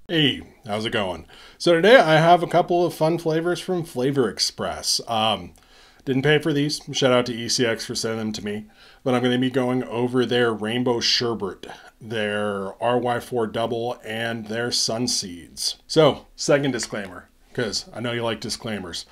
Hey, how's it going? So today I have a couple of fun flavors from Flavor Express. Didn't pay for these. Shout out to ECX for sending them to me. But I'm going to be going over their Rainbow Sherbert, their RY4 Double, and their Sun Seeds. So, second disclaimer, because I know you like disclaimers.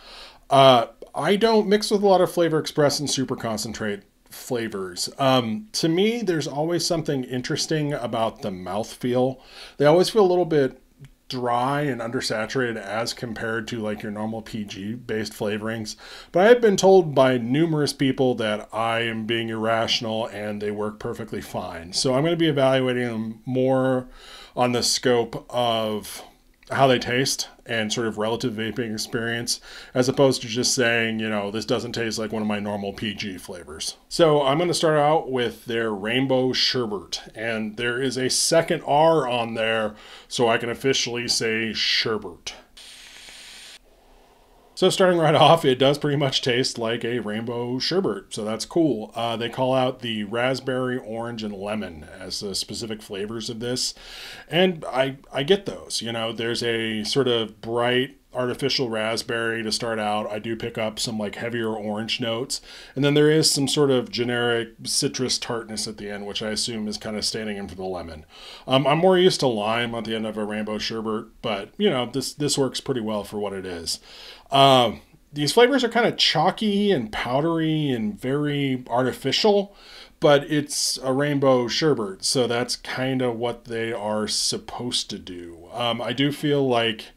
I don't mix with a lot of Flavor Express and super concentrate flavors. To me, there's always something interesting about the mouthfeel. They always feel a little bit dry and undersaturated as compared to like your normal PG based flavorings. But I've been told by numerous people that I am being irrational and they work perfectly fine. So I'm going to be evaluating them more on the scope of how they taste and sort of relative vaping experience, as opposed to just saying, you know, this doesn't taste like one of my normal PG flavors. So I'm going to start out with their Rainbow Sherbert, and there is a second R on there, so I can officially say Sherbert. So starting right off, it does pretty much taste like a Rainbow Sherbet, so that's cool. They call out the raspberry, orange, and lemon as the specific flavors of this, and I get those. You know, there's a sort of bright artificial raspberry to start out. I do pick up some like heavier orange notes, and then there is some sort of generic citrus tartness at the end, which I assume is kind of standing in for the lemon. I'm more used to lime at the end of a Rainbow Sherbet, but you know, this works pretty well for what it is. These flavors are kind of chalky and powdery and very artificial, but it's a Rainbow Sherbet, so that's kind of what they are supposed to do. I do feel like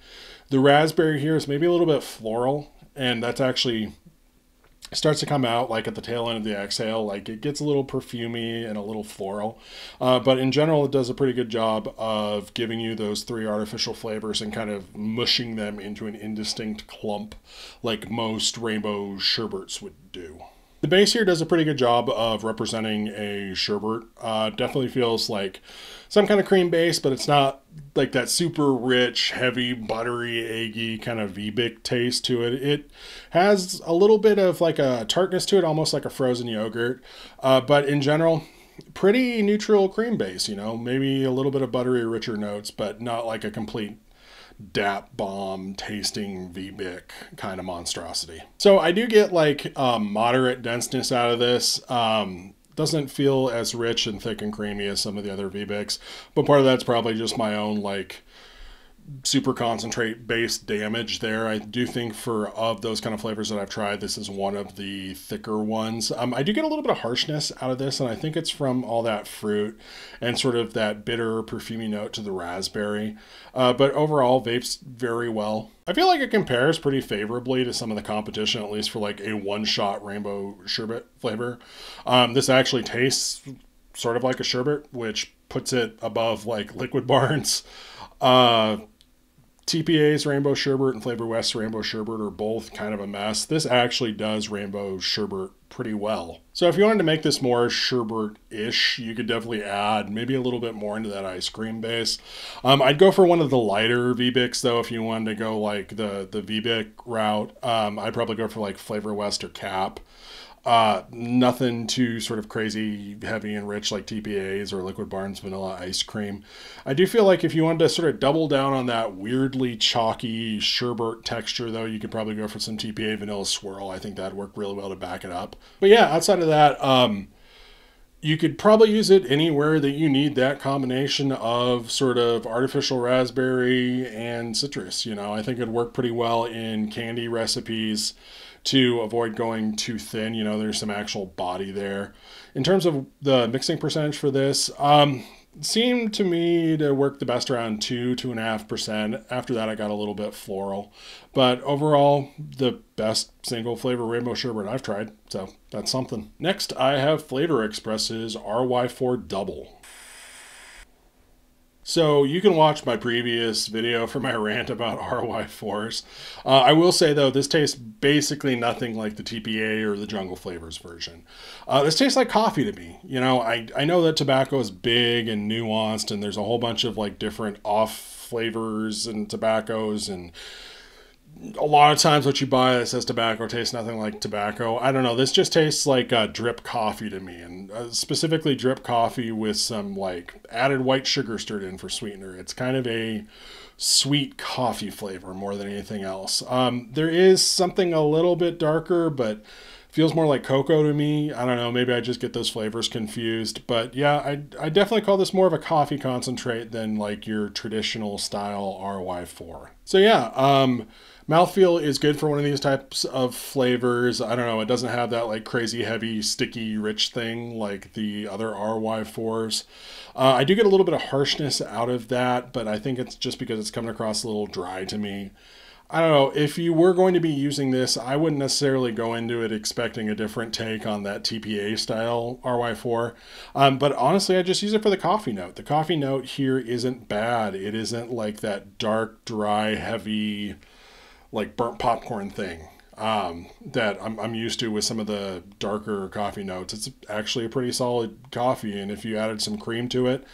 the raspberry here is maybe a little bit floral, and that's actually starts to come out like at the tail end of the exhale. Like it gets a little perfumey and a little floral, but in general it does a pretty good job of giving you those three artificial flavors and kind of mushing them into an indistinct clump like most Rainbow Sherbets would do. The base here does a pretty good job of representing a sherbet. Definitely feels like some kind of cream base, but it's not like that super rich, heavy, buttery, eggy kind of VBIC taste to it. It has a little bit of like a tartness to it, almost like a frozen yogurt. But in general, pretty neutral cream base, you know, maybe a little bit of buttery, richer notes, but not like a complete DAP bomb tasting VBIC kind of monstrosity. So I do get like moderate denseness out of this. Doesn't feel as rich and thick and creamy as some of the other VBICs, but part of that's probably just my own like super concentrate based damage there. I do think for of those kind of flavors that I've tried, this is one of the thicker ones. I do get a little bit of harshness out of this, and I think it's from all that fruit and sort of that bitter perfumey note to the raspberry. But overall, vapes very well. I feel like it compares pretty favorably to some of the competition, at least for like a one-shot Rainbow Sherbet flavor. This actually tastes sort of like a sherbet, which puts it above like Liquid Barn's TPA's Rainbow Sherbet and Flavor West's Rainbow Sherbet are both kind of a mess. This actually does Rainbow Sherbet pretty well. So if you wanted to make this more sherbet-ish, you could definitely add maybe a little bit more into that ice cream base. I'd go for one of the lighter VBICs though if you wanted to go like the VBIC route. I'd probably go for like Flavor West or Cap. Nothing too sort of crazy heavy and rich like TPA's or Liquid Barn's vanilla ice cream. I do feel like if you wanted to sort of double down on that weirdly chalky sherbet texture though, you could probably go for some TPA vanilla swirl. I think that'd work really well to back it up. But yeah, outside of that, you could probably use it anywhere that you need that combination of sort of artificial raspberry and citrus. You know, I think it'd work pretty well in candy recipes to avoid going too thin. You know, there's some actual body there. In terms of the mixing percentage for this, seemed to me to work the best around 2.5%. After that, I got a little bit floral. But overall, the best single flavor Rainbow Sherbet I've tried. So that's something. Next, I have Flavor Express's RY4 Double. So you can watch my previous video for my rant about RY4s. I will say though, this tastes basically nothing like the TPA or the Jungle Flavors version. This tastes like coffee to me. You know, I know that tobacco is big and nuanced and there's a whole bunch of like different off flavors and tobaccos and a lot of times what you buy that says tobacco tastes nothing like tobacco. I don't know. This just tastes like drip coffee to me, and specifically drip coffee with some like added white sugar stirred in for sweetener. It's kind of a sweet coffee flavor more than anything else. There is something a little bit darker, but feels more like cocoa to me. I don't know. Maybe I just get those flavors confused. But yeah, I definitely call this more of a coffee concentrate than like your traditional style RY4. So yeah, mouthfeel is good for one of these types of flavors. I don't know. It doesn't have that like crazy heavy, sticky, rich thing like the other RY4s. I do get a little bit of harshness out of that, but I think it's just because it's coming across a little dry to me. I don't know, if you were going to be using this, I wouldn't necessarily go into it expecting a different take on that TPA style RY4. But honestly, I just use it for the coffee note. The coffee note here isn't bad. It isn't like that dark, dry, heavy, like burnt popcorn thing that I'm used to with some of the darker coffee notes. It's actually a pretty solid coffee, and if you added some cream to it,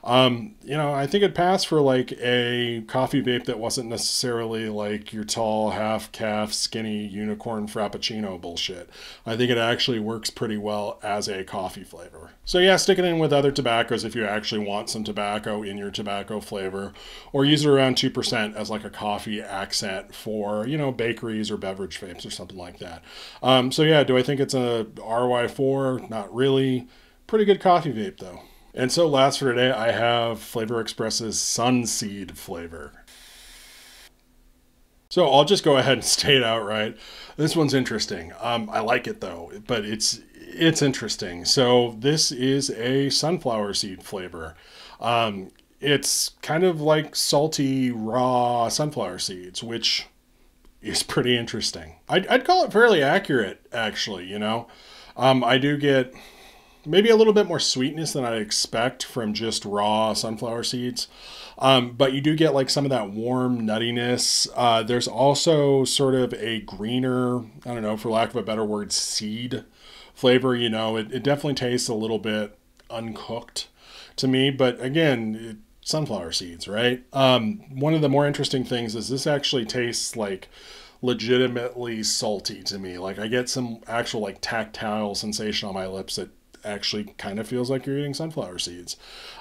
I think it'd pass for like a coffee vape that wasn't necessarily like your tall, half-calf, skinny unicorn frappuccino bullshit. I think it actually works pretty well as a coffee flavor. So yeah, stick it in with other tobaccos if you actually want some tobacco in your tobacco flavor, or use it around 2% as like a coffee accent for, bakeries or beverage vapes or something like that. So yeah, do I think it's a RY4? Not really. Pretty good coffee vape though. And so last for today, I have Flavor Express's Sunseed flavor. So I'll just go ahead and state outright, this one's interesting. I like it though, but it's interesting. So this is a sunflower seed flavor. It's kind of like salty, raw sunflower seeds, which is pretty interesting. I'd call it fairly accurate, actually, I do get maybe a little bit more sweetness than I'd expect from just raw sunflower seeds. But you do get like some of that warm nuttiness. There's also sort of a greener, I don't know, for lack of a better word, seed flavor. It definitely tastes a little bit uncooked to me. But again, sunflower seeds, right? One of the more interesting things is this actually tastes like legitimately salty to me. Like I get some actual like tactile sensation on my lips that actually kind of feels like you're eating sunflower seeds.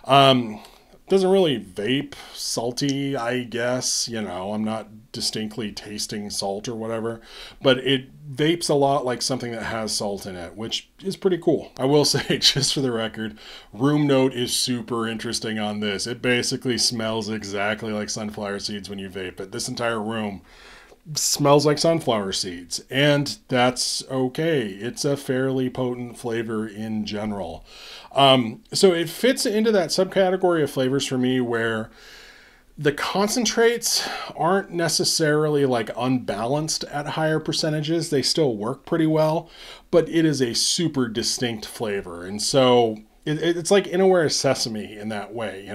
Doesn't really vape salty, I guess. I'm not distinctly tasting salt or whatever, but it vapes a lot like something that has salt in it, which is pretty cool. I will say, just for the record, room note is super interesting on this. It basically smells exactly like sunflower seeds when you vape it. This entire room smells like sunflower seeds, and that's okay. It's a fairly potent flavor in general. So it fits into that subcategory of flavors for me where the concentrates aren't necessarily like unbalanced at higher percentages. They still work pretty well, but it is a super distinct flavor. And so it's like Inaware Sesame in that way,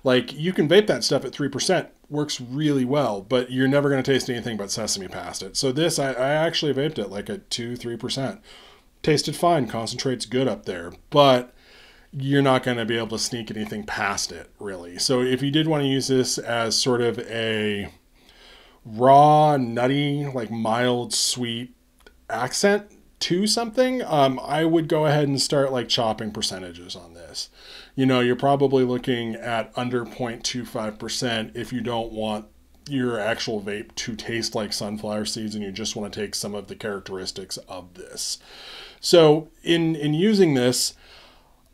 Like you can vape that stuff at 3%, works really well, but you're never going to taste anything but sesame past it. So this, I actually vaped it like at 2-3%. Tasted fine, concentrate's good up there, but you're not going to be able to sneak anything past it, really. So if you did want to use this as sort of a raw, nutty, like mild, sweet accent to something, I would go ahead and start like chopping percentages on this. You're probably looking at under 0.25% if you don't want your actual vape to taste like sunflower seeds and you just want to take some of the characteristics of this. So in using this,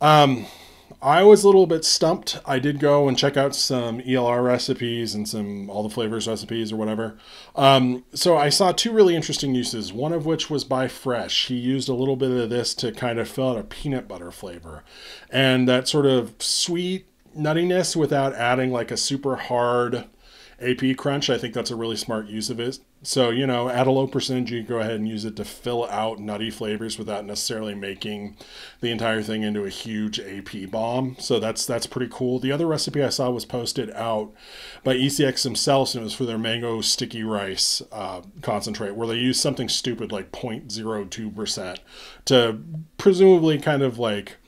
I was a little bit stumped. I did go and check out some ELR recipes and some all the flavors recipes or whatever. So I saw two really interesting uses, one of which was by Fresh. He used a little bit of this to kind of fill out a peanut butter flavor. And that sort of sweet nuttiness without adding like a super hard AP crunch. I think that's a really smart use of it. So, at a low percentage, you can go ahead and use it to fill out nutty flavors without necessarily making the entire thing into a huge AP bomb. So that's pretty cool. The other recipe I saw was posted out by ECX themselves, and it was for their mango sticky rice concentrate, where they used something stupid like 0.02% to presumably kind of like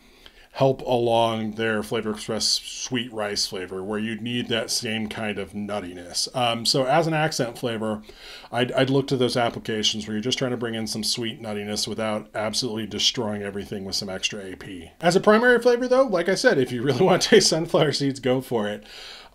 help along their Flavor Express sweet rice flavor, where you need that same kind of nuttiness. So as an accent flavor, I'd look to those applications where you're just trying to bring in some sweet nuttiness without absolutely destroying everything with some extra AP. As a primary flavor though, like I said, if you really want to taste sunflower seeds, go for it.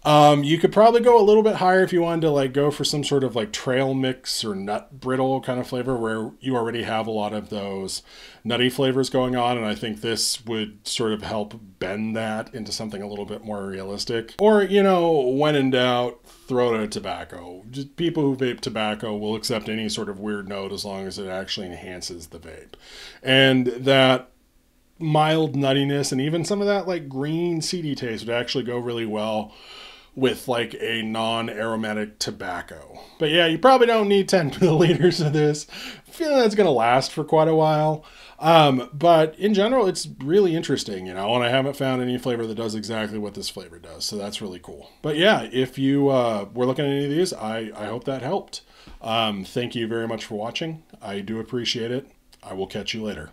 You could probably go a little bit higher if you wanted to like go for some sort of like trail mix or nut brittle kind of flavor where you already have a lot of those nutty flavors going on. And I think this would sort of help bend that into something a little bit more realistic. Or, you know, when in doubt, throw it at tobacco. Just people who vape tobacco will accept any sort of weird note as long as it actually enhances the vape. And that mild nuttiness and even some of that like green seedy taste would actually go really well with like a non-aromatic tobacco. But yeah, you probably don't need 10 milliliters of this. I feel that's going to last for quite a while. But in general, it's really interesting, you know, and I haven't found any flavor that does exactly what this flavor does. So that's really cool. But yeah, if you were looking at any of these, I hope that helped. Thank you very much for watching. I do appreciate it. I will catch you later.